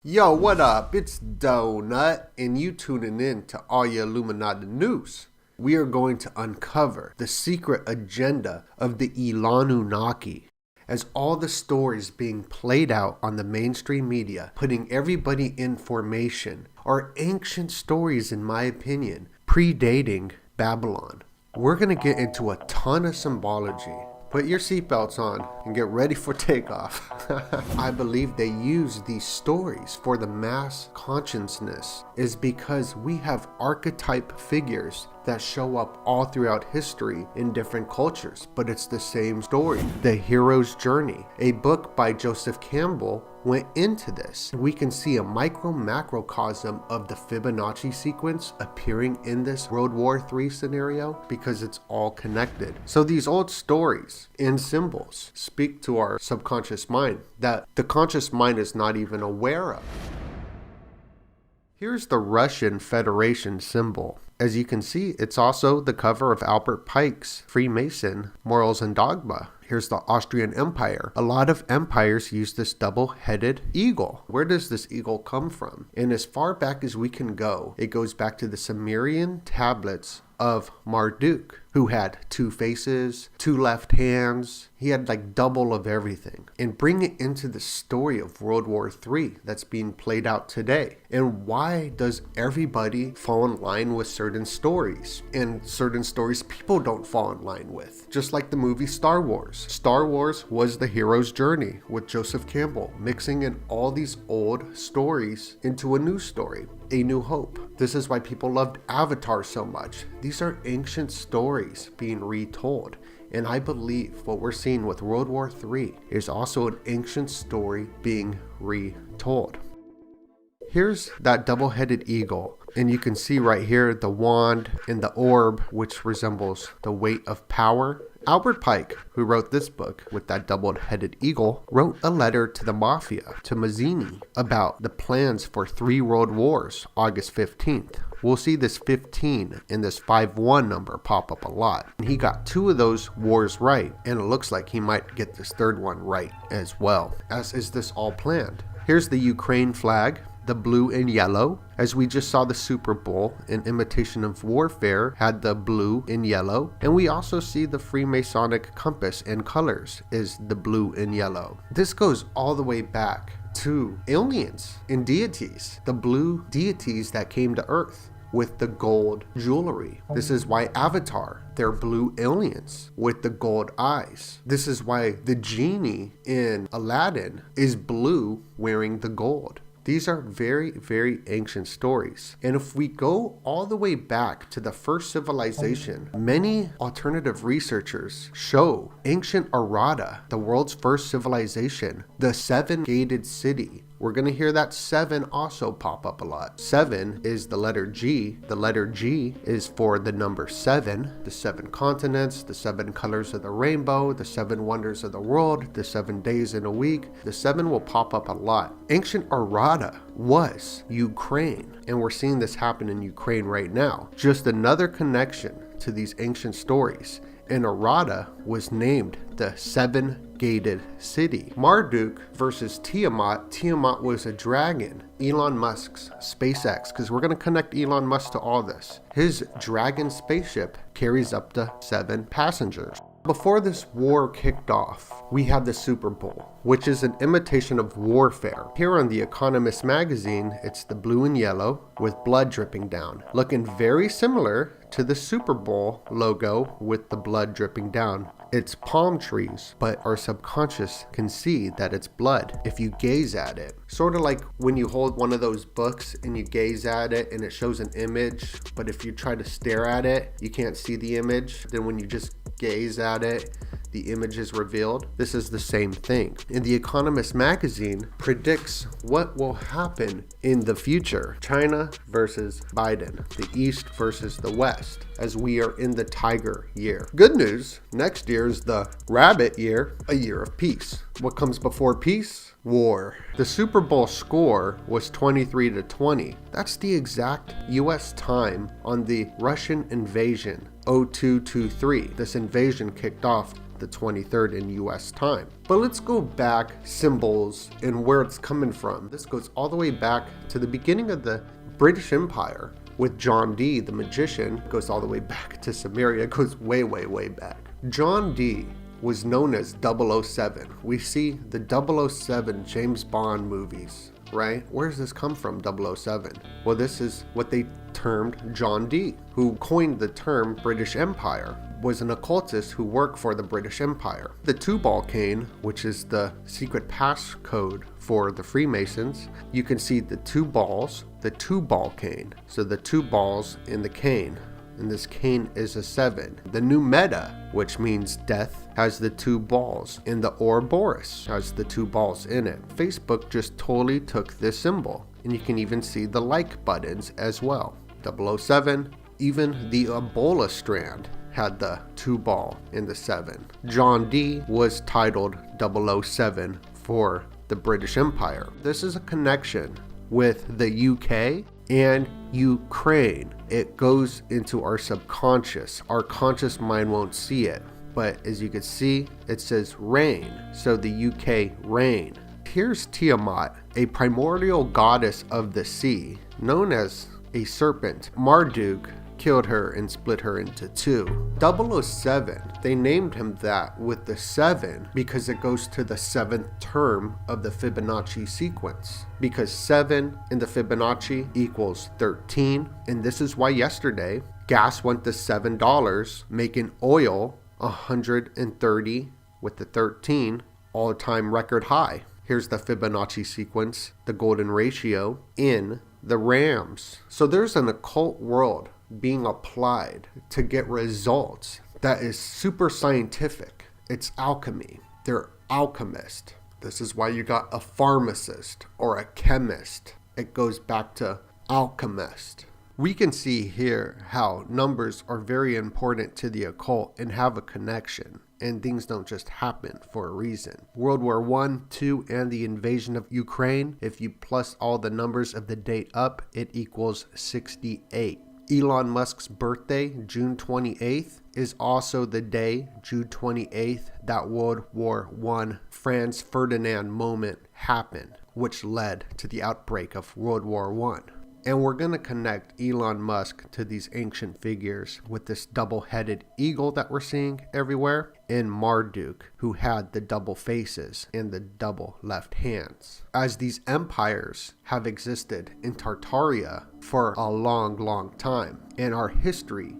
Yo, what up? It's Donut, and you tuning in to all your Illuminati news. We are going to uncover the secret agenda of the ELON-UNAKI, as all the stories being played out on the mainstream media, putting everybody in formation, are ancient stories, in my opinion, predating Babylon. We're going to get into a ton of symbology. Put your seatbelts on and get ready for takeoff. I believe they use these stories for the mass consciousness is because we have archetype figures that show up all throughout history in different cultures, but it's the same story. The Hero's Journey, a book by Joseph Campbell, went into this. We can see a macrocosm of the Fibonacci sequence appearing in this World War III scenario because it's all connected. So these old stories and symbols speak to our subconscious mind that the conscious mind is not even aware of. Here's the Russian Federation symbol. As you can see, it's also the cover of Albert Pike's Freemason Morals and Dogma. Here's the Austrian Empire. A lot of empires use this double-headed eagle. Where does this eagle come from? And as far back as we can go, it goes back to the Sumerian tablets of Marduk, who had two faces, two left hands. He had like double of everything. And bring it into the story of World War III that's being played out today. And why does everybody fall in line with certain stories? And certain stories people don't fall in line with. Just like the movie Star Wars. Star Wars was the hero's journey with Joseph Campbell, mixing in all these old stories into a new story. A New Hope. This is why people loved Avatar so much. These are ancient stories being retold. And I believe what we're seeing with World War III is also an ancient story being retold. Here's that double-headed eagle. And you can see right here the wand and the orb, which resembles the weight of power. Albert Pike, who wrote this book with that double-headed eagle, wrote a letter to the mafia, to Mazzini, about the plans for 3 world wars, August 15th. We'll see this 15 and this 5-1 number pop up a lot. And he got 2 of those wars right, and it looks like he might get this 3rd one right as well. As is this all planned? Here's the Ukraine flag. The blue and yellow, as we just saw the Super Bowl in imitation of warfare had the blue and yellow, and we also see the Freemasonic compass and colors is the blue and yellow. This goes all the way back to aliens and deities, the blue deities that came to Earth with the gold jewelry. This is why Avatar, they're blue aliens with the gold eyes. This is why the genie in Aladdin is blue wearing the gold. These are very, very ancient stories. And if we go all the way back to the first civilization, many alternative researchers show ancient Arata, the world's first civilization, the 7-gated city. We're going to hear that 7 also pop up a lot. 7 is the letter G. The letter G is for the number 7, the 7 continents, the 7 colors of the rainbow, the 7 wonders of the world, the 7 days in a week. The 7 will pop up a lot. Ancient Arata was Ukraine, and we're seeing this happen in Ukraine right now. Just another connection to these ancient stories. And Arata was named the 7-gated city. Marduk versus Tiamat. Tiamat was a dragon. Elon Musk's SpaceX, because we're going to connect Elon Musk to all this. His dragon spaceship carries up to 7 passengers. Before this war kicked off, we had the Super Bowl, which is an imitation of warfare. Here on The Economist magazine, it's the blue and yellow with blood dripping down, looking very similar to the Super Bowl logo with the blood dripping down. It's palm trees, but our subconscious can see that it's blood if you gaze at it. Sort of like when you hold one of those books and you gaze at it and it shows an image, but if you try to stare at it, you can't see the image. Then when you just gaze at it, the image is revealed. This is the same thing. And The Economist magazine predicts what will happen in the future. China versus Biden, the East versus the West, as we are in the tiger year. Good news, next year is the rabbit year, a year of peace. What comes before peace? War. The Super Bowl score was 23-20. That's the exact US time on the Russian invasion 0223. This invasion kicked off the 23rd in US time. But let's go back symbols and where it's coming from. This goes all the way back to the beginning of the British Empire with John Dee, the magician. It goes all the way back to Samaria. It goes way, way, way back. John Dee was known as 007. We see the 007 James Bond movies, right? Where does this come from, 007? Well, this is what they termed John Dee, who coined the term British Empire, was an occultist who worked for the British Empire. The two-ball cane, which is the secret passcode for the Freemasons, you can see the two balls, the two-ball cane. So the two balls in the cane. And this cane is a 7. The new meta, which means death, has the two balls, and the Ouroboros has the two balls in it. Facebook just totally took this symbol, and you can even see the like buttons as well. 007, even the Ebola strand had the two ball in the 7. John Dee was titled 007 for the British Empire. This is a connection with the UK and Ukraine. It goes into our subconscious. Our conscious mind won't see it, but as you can see, it says rain, so the UK rain. Here's Tiamat, a primordial goddess of the sea, known as a serpent. Marduk killed her and split her into two. 007, they named him that with the 7 because it goes to the 7th term of the Fibonacci sequence. Because 7 in the Fibonacci equals 13, and this is why yesterday gas went to $7, making oil 130 with the 13 all-time record high. Here's the Fibonacci sequence, the golden ratio in the Rams. So there's an occult world being applied to get results that is super scientific. It's alchemy. They're alchemists. This is why you got a pharmacist or a chemist. It goes back to alchemist. We can see here how numbers are very important to the occult and have a connection, and things don't just happen for a reason. World War I, II, and the invasion of Ukraine, if you plus all the numbers of the date up, it equals 68. Elon Musk's birthday, June 28th, is also the day, June 28th, that World War I Franz Ferdinand moment happened, which led to the outbreak of World War I. And we're going to connect Elon Musk to these ancient figures with this double-headed eagle that we're seeing everywhere, and Marduk, who had the double faces and the double left hands. As these empires have existed in Tartaria for a long, long time, and our history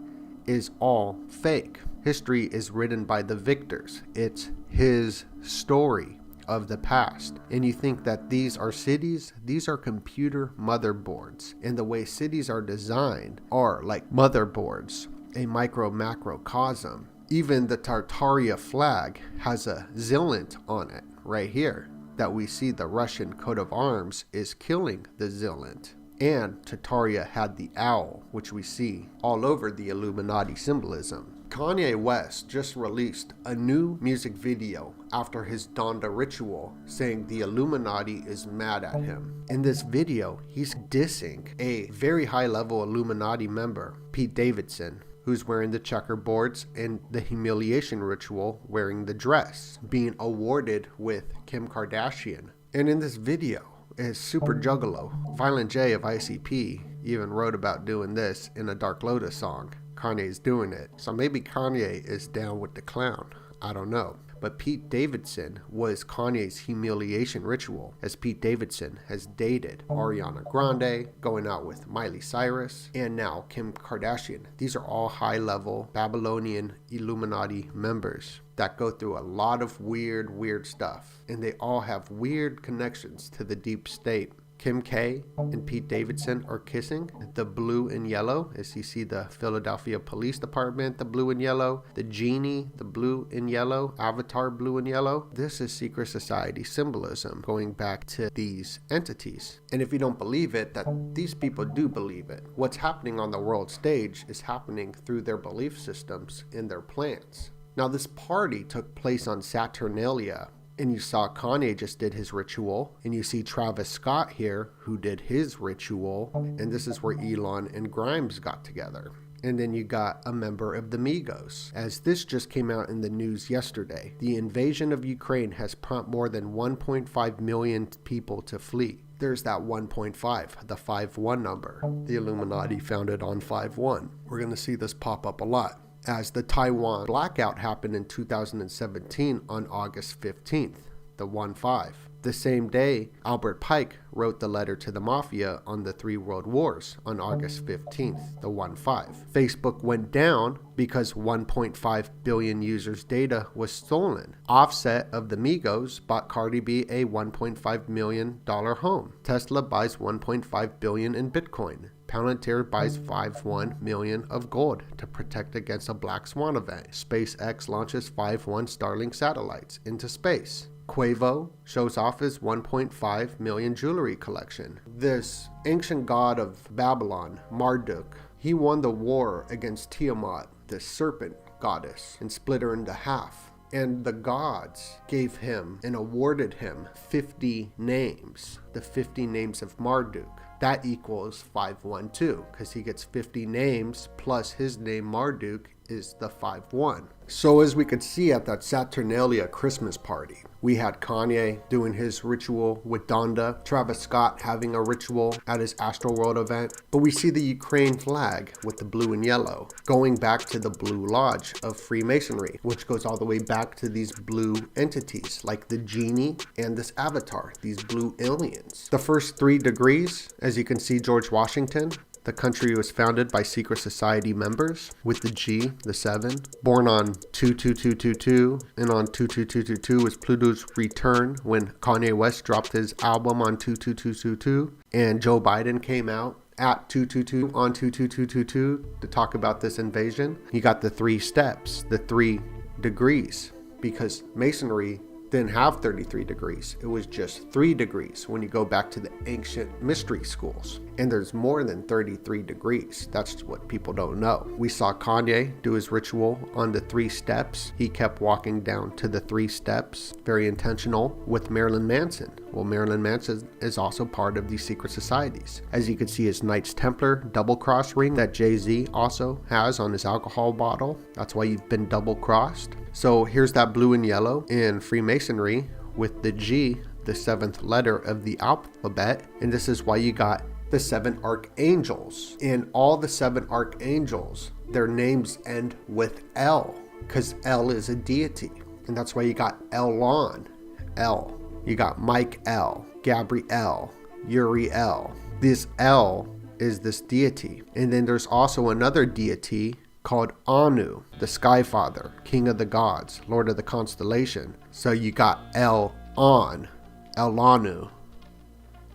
is all fake. History is written by the victors. It's his story of the past. And you think that these are cities? These are computer motherboards. And the way cities are designed are like motherboards, a micro-macrocosm. Even the Tartaria flag has a zillant on it right here that we see the Russian coat of arms is killing the zillant. And Tartaria had the owl, which we see all over the Illuminati symbolism. Kanye West just released a new music video after his Donda ritual saying the Illuminati is mad at him. In this video, he's dissing a very high-level Illuminati member, Pete Davidson, who's wearing the checkerboards and the humiliation ritual wearing the dress, being awarded with Kim Kardashian. And in this video, is Super Juggalo. Violent J of ICP even wrote about doing this in a Dark Lotus song. Kanye's doing it. So maybe Kanye is down with the clown. I don't know. But Pete Davidson was Kanye's humiliation ritual, as Pete Davidson has dated Ariana Grande, going out with Miley Cyrus, and now Kim Kardashian. These are all high-level Babylonian Illuminati members that go through a lot of weird stuff, and they all have weird connections to the deep state. Kim K and Pete Davidson are kissing. The blue and yellow, as you see the Philadelphia Police Department, the blue and yellow, the genie, the blue and yellow, Avatar blue and yellow. This is secret society symbolism going back to these entities. And if you don't believe it, that these people do believe it. What's happening on the world stage is happening through their belief systems and their plans. Now, this party took place on Saturnalia, and you saw Kanye just did his ritual, and you see Travis Scott here who did his ritual, and this is where Elon and Grimes got together. And then you got a member of the Migos. As this just came out in the news yesterday, the invasion of Ukraine has prompted more than 1.5 million people to flee. There's that 1.5, the 5-1 number. The Illuminati founded on 5-1. We're going to see this pop up a lot. As the Taiwan blackout happened in 2017 on August 15th, the 1-5. The same day, Albert Pike wrote the letter to the mafia on the 3 world wars on August 15th, the 1-5. Facebook went down because 1.5 billion users' data was stolen. Offset of the Migos bought Cardi B a $1.5 million home. Tesla buys $1.5 billion in Bitcoin. Palantir buys 5.1 million of gold to protect against a black swan event. SpaceX launches 5.1 Starlink satellites into space. Quavo shows off his 1.5 million jewelry collection. This ancient god of Babylon, Marduk, he won the war against Tiamat, the serpent goddess, and split her into half. And the gods gave him and awarded him 50 names, the 50 names of Marduk. That equals 512, because he gets 50 names plus his name Marduk is the 5-1. So as we could see at that Saturnalia Christmas party, we had Kanye doing his ritual with Donda, Travis Scott having a ritual at his Astroworld event, but we see the Ukraine flag with the blue and yellow, going back to the Blue Lodge of Freemasonry, which goes all the way back to these blue entities, like the genie and this avatar, these blue aliens. The first 3 degrees, as you can see, George Washington, the country was founded by secret society members with the G, the 7. Born on 22222, and on 22222 was Pluto's return when Kanye West dropped his album on 22222, and Joe Biden came out at 222 on 22222 to talk about this invasion. You got the 3 steps, the 3 degrees, because Masonry didn't have 33 degrees. It was just 3 degrees when you go back to the ancient mystery schools. And there's more than 33 degrees. That's what people don't know. We saw Kanye do his ritual on the 3 steps. He kept walking down to the 3 steps, very intentional, with Marilyn Manson. Well, Marilyn Manson is also part of these secret societies. As you can see, his Knights Templar double cross ring that Jay-Z also has on his alcohol bottle. That's why you've been double crossed. So here's that blue and yellow in Freemasonry with the G, the 7th letter of the alphabet. And this is why you got the 7 archangels. And all the 7 archangels, their names end with L, because L is a deity. And that's why you got Elon, L. You got Mike L, Gabriel, Uriel. This L is this deity. And then there's also another deity called Anu, the Sky Father, King of the Gods, Lord of the Constellation. So you got El-On, El-Anu,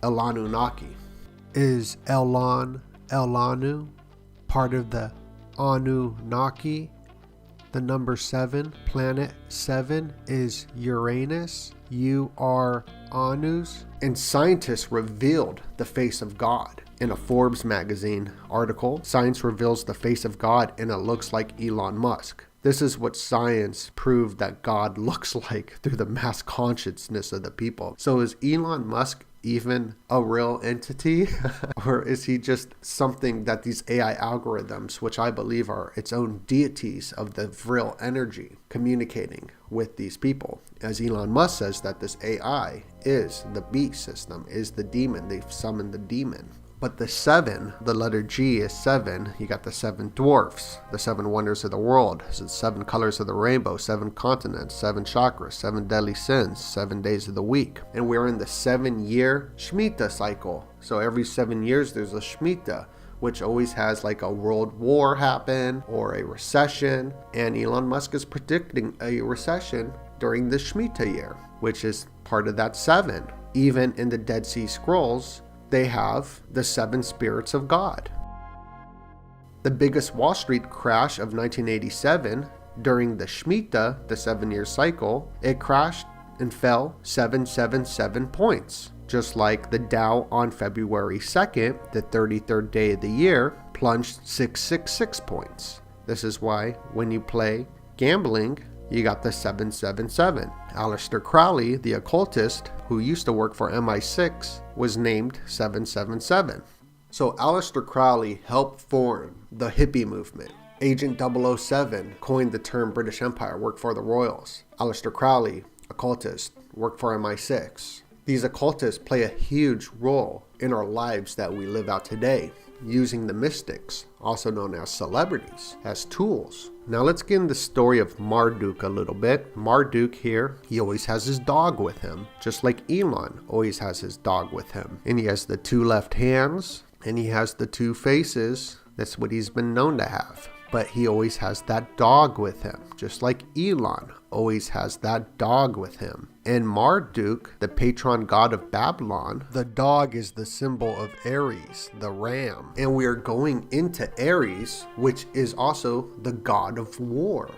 ELON-UNAKI. Is El-Anu part of the Anunnaki? The number 7, planet 7, is Uranus, Uranus. And scientists revealed the face of God. In a Forbes magazine article, science reveals the face of God and it looks like Elon Musk. This is what science proved that God looks like through the mass consciousness of the people. So is Elon Musk even a real entity? Or is he just something that these AI algorithms, which I believe are its own deities of the real energy, communicating with these people? As Elon Musk says that this AI is the beast system, is the demon. They've summoned the demon. But the 7, the letter G is 7. You got the 7 dwarfs, the 7 wonders of the world. So 7 colors of the rainbow, 7 continents, 7 chakras, 7 deadly sins, 7 days of the week. And we're in the 7-year Shemitah cycle. So every 7 years there's a Shemitah, which always has like a world war happen or a recession. And Elon Musk is predicting a recession during the Shemitah year, which is part of that 7. Even in the Dead Sea Scrolls, they have the 7 spirits of God. The biggest Wall Street crash of 1987, during the Shemitah, the 7-year cycle, it crashed and fell 777 points. Just like the Dow on February 2nd, the 33rd day of the year, plunged 666 points. This is why when you play gambling, you got the 777. Aleister Crowley, the occultist, who used to work for MI6, was named 777. So Aleister Crowley helped form the hippie movement. Agent 007 coined the term British Empire, worked for the royals. Aleister Crowley, occultist, worked for MI6. These occultists play a huge role in our lives that we live out today, using the mystics, also known as celebrities, as tools. Now let's get into the story of Marduk a little bit. Marduk here, he always has his dog with him, just like Elon always has his dog with him. And he has the 2 left hands, and he has the 2 faces. That's what he's been known to have. But he always has that dog with him, just like Elon always has that dog with him. And Marduk, the patron god of Babylon, the dog is the symbol of Aries, the ram. And we are going into Aries, which is also the god of war,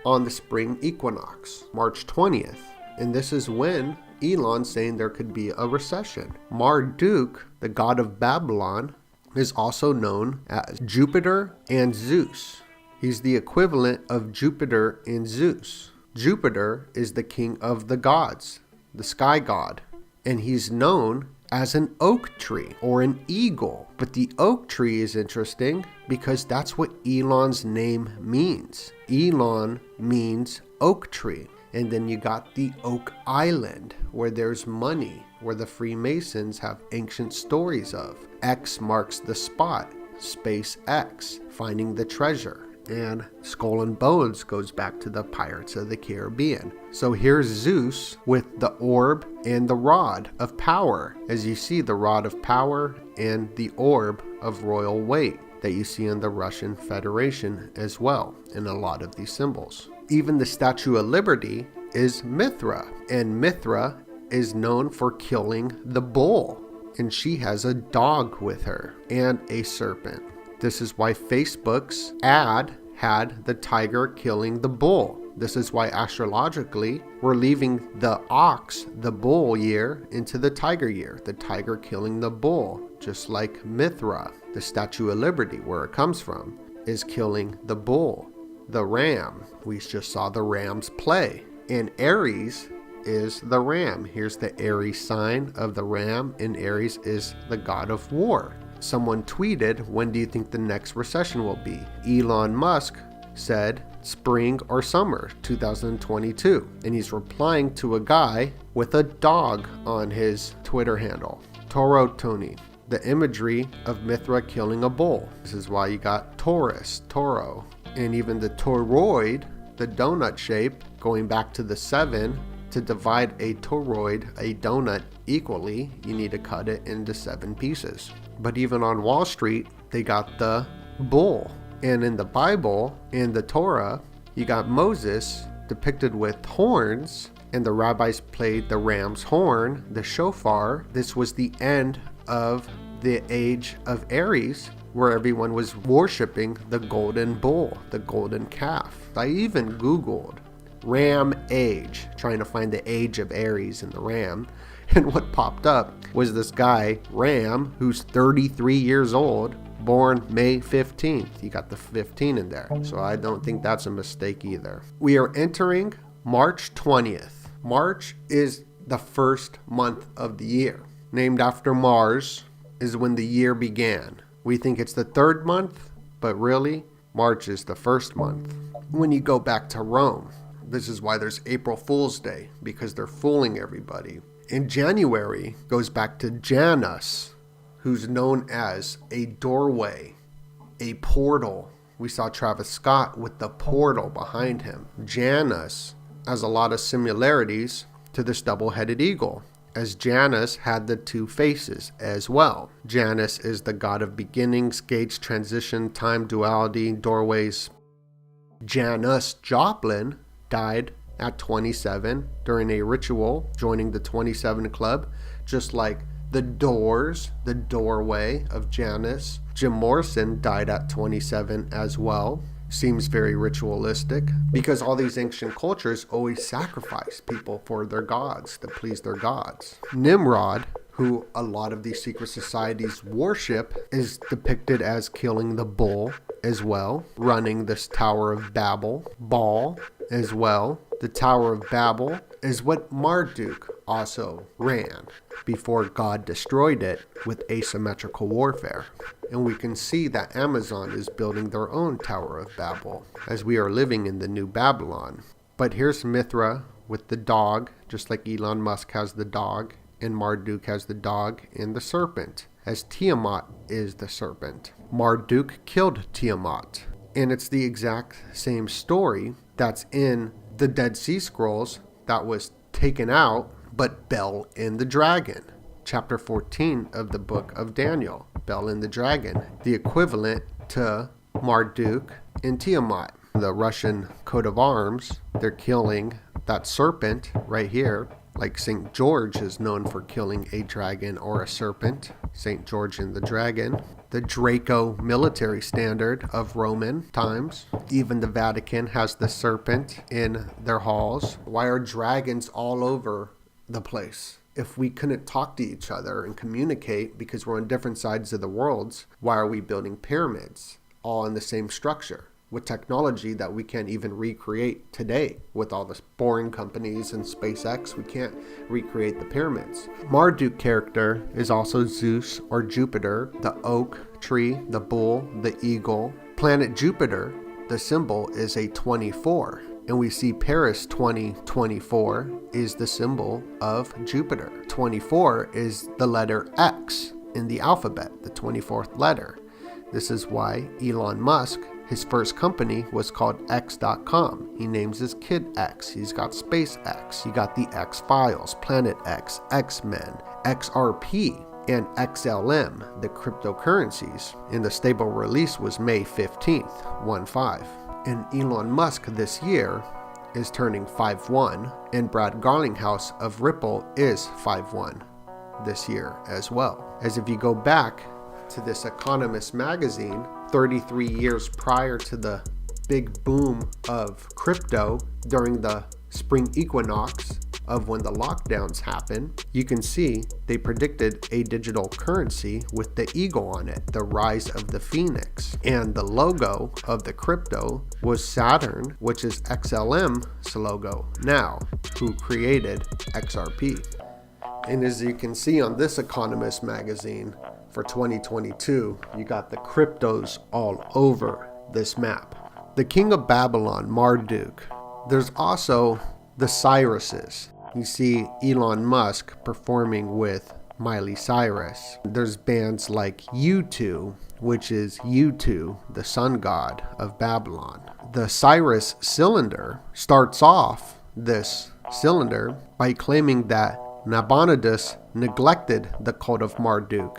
on the spring equinox, March 20th. And this is when Elon's saying there could be a recession. Marduk, the god of Babylon, is also known as Jupiter and Zeus. He's the equivalent of Jupiter and Zeus. Jupiter is the king of the gods, the sky god, and he's known as an oak tree or an eagle. But the oak tree is interesting because that's what Elon's name means. Elon means oak tree. And then you got the Oak Island, where there's money, where the Freemasons have ancient stories of. X marks the spot, space X, finding the treasure. And Skull and Bones goes back to the Pirates of the Caribbean. So here's Zeus with the orb and the rod of power. As you see, the rod of power and the orb of royal weight that you see in the Russian Federation as well, in a lot of these symbols. Even the Statue of Liberty is Mithra, and Mithra is known for killing the bull, and she has a dog with her and a serpent. This is why Facebook's ad had the tiger killing the bull. This is why astrologically we're leaving the ox, the bull year, into the tiger year, the tiger killing the bull, just like Mithra, the Statue of Liberty, where it comes from, is killing the bull. The ram, we just saw the ram's play. And Aries is the ram. Here's the Aries sign of the ram, and Aries is the god of war. Someone tweeted, when do you think the next recession will be? Elon Musk said spring or summer 2022. And he's replying to a guy with a dog on his Twitter handle. Toro Tony, the imagery of Mithra killing a bull. This is why you got Taurus, Toro. And even the toroid, the donut shape, going back to the 7, to divide a toroid, a donut, equally, you need to cut it into 7 pieces. But even on Wall Street, they got the bull. And in the Bible, in the Torah, you got Moses depicted with horns, and the rabbis played the ram's horn, the shofar. This was the end of the age of Aries, where everyone was worshiping the golden bull, the golden calf. I even Googled ram age, trying to find the age of Aries and the ram. And what popped up was this guy, Ram, who's 33 years old, born May 15th. You got the 15 in there. So I don't think that's a mistake either. We are entering March 20th. March is the first month of the year. Named after Mars is when the year began. We think it's the 3rd month, but really, March is the 1st month. When you go back to Rome, this is why there's April Fool's Day, because they're fooling everybody. In January goes back to Janus, who's known as a doorway, a portal. We saw Travis Scott with the portal behind him. Janus has a lot of similarities to this double-headed eagle, as Janus had the 2 faces as well. Janus is the god of beginnings, gates, transition, time, duality, doorways. Janis Joplin died at 27 during a ritual, joining the 27 Club, just like the Doors, the doorway of Janus. Jim Morrison died at 27 as well. Seems very ritualistic, because all these ancient cultures always sacrifice people for their gods, to please their gods. Nimrod, who a lot of these secret societies worship, is depicted as killing the bull as well, running this Tower of Babel. Baal as well. The Tower of Babel is what Marduk also ran before God destroyed it with asymmetrical warfare. And we can see that Amazon is building their own Tower of Babel as we are living in the new Babylon. But here's Mithra with the dog, just like Elon Musk has the dog, and Marduk has the dog and the serpent, as Tiamat is the serpent. Marduk killed Tiamat. And it's the exact same story that's in the Dead Sea Scrolls that was taken out, but Bel and the Dragon. Chapter 14 of the book of Daniel, Bel and the Dragon, the equivalent to Marduk and Tiamat. The Russian coat of arms, they're killing that serpent right here, like St. George is known for killing a dragon or a serpent, St. George and the Dragon. The Draco military standard of Roman times. Even the Vatican has the serpent in their halls. Why are dragons all over the place? If we couldn't talk to each other and communicate because we're on different sides of the worlds, why are we building pyramids all in the same structure with technology that we can't even recreate today? With all the boring companies and SpaceX, we can't recreate the pyramids. Marduk character is also Zeus or Jupiter, the oak tree, the bull, the eagle. Planet Jupiter, the symbol is a 24. And we see Paris 2024 is the symbol of Jupiter. 24 is the letter X in the alphabet, the 24th letter. This is why Elon Musk, his first company was called X.com. He names his kid X. He's got SpaceX. He got the X-Files, Planet X, X-Men, XRP, and XLM, the cryptocurrencies. And the stable release was May 15th, 1-5. And Elon Musk this year is turning 5-1, and Brad Garlinghouse of Ripple is 5-1 this year as well. As if you go back to this Economist magazine, 33 years prior to the big boom of crypto during the spring equinox of when the lockdowns happened, you can see they predicted a digital currency with the eagle on it, the rise of the phoenix. And the logo of the crypto was Saturn, which is XLM's logo now, who created XRP. And as you can see on this Economist magazine for 2022, you got the cryptos all over this map. The king of Babylon, Marduk. There's also the Cyruses. You see Elon Musk performing with Miley Cyrus. There's bands like U2, which is U2, the sun god of Babylon. The Cyrus cylinder starts off this cylinder by claiming that Nabonidus neglected the cult of Marduk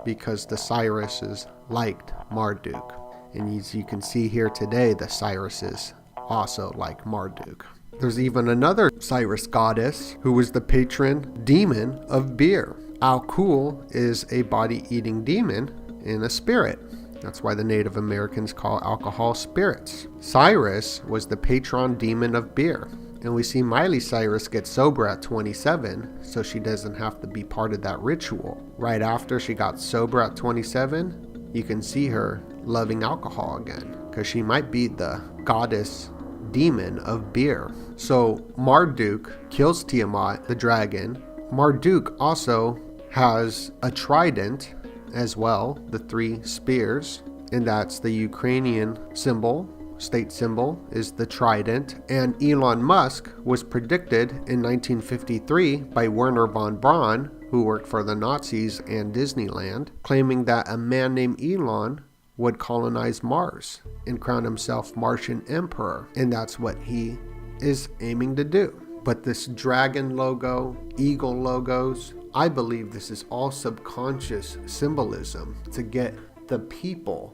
because the Cyruses liked Marduk. And as you can see here today, the Cyruses also like Marduk. There's even another Cyrus goddess who was the patron demon of beer. Alcool is a body-eating demon and a spirit. That's why the Native Americans call alcohol spirits. Cyrus was the patron demon of beer. And we see Miley Cyrus get sober at 27, so she doesn't have to be part of that ritual. Right after she got sober at 27, you can see her loving alcohol again, because she might be the goddess demon of beer. So Marduk kills Tiamat, the dragon. Marduk also has a trident as well, the 3 spears, and that's the Ukrainian symbol. State symbol is the trident. And Elon Musk was predicted in 1953 by Werner von Braun, who worked for the Nazis and Disneyland, claiming that a man named Elon would colonize Mars and crown himself Martian emperor. And that's what he is aiming to do. But this dragon logo, eagle logos, I believe this is all subconscious symbolism to get the people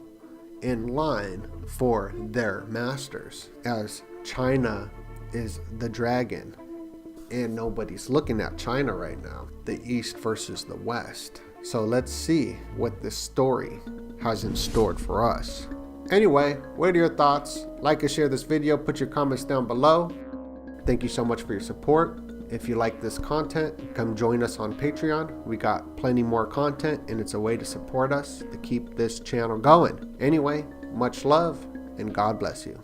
in line for their masters, as China is the dragon and nobody's looking at China right now, the East versus the West. So let's see what this story has in store for us. Anyway, what are your thoughts? Like and share this video, put your comments down below. Thank you so much for your support. If you like this content, come join us on Patreon. We got plenty more content, and it's a way to support us to keep this channel going. Anyway, much love and God bless you.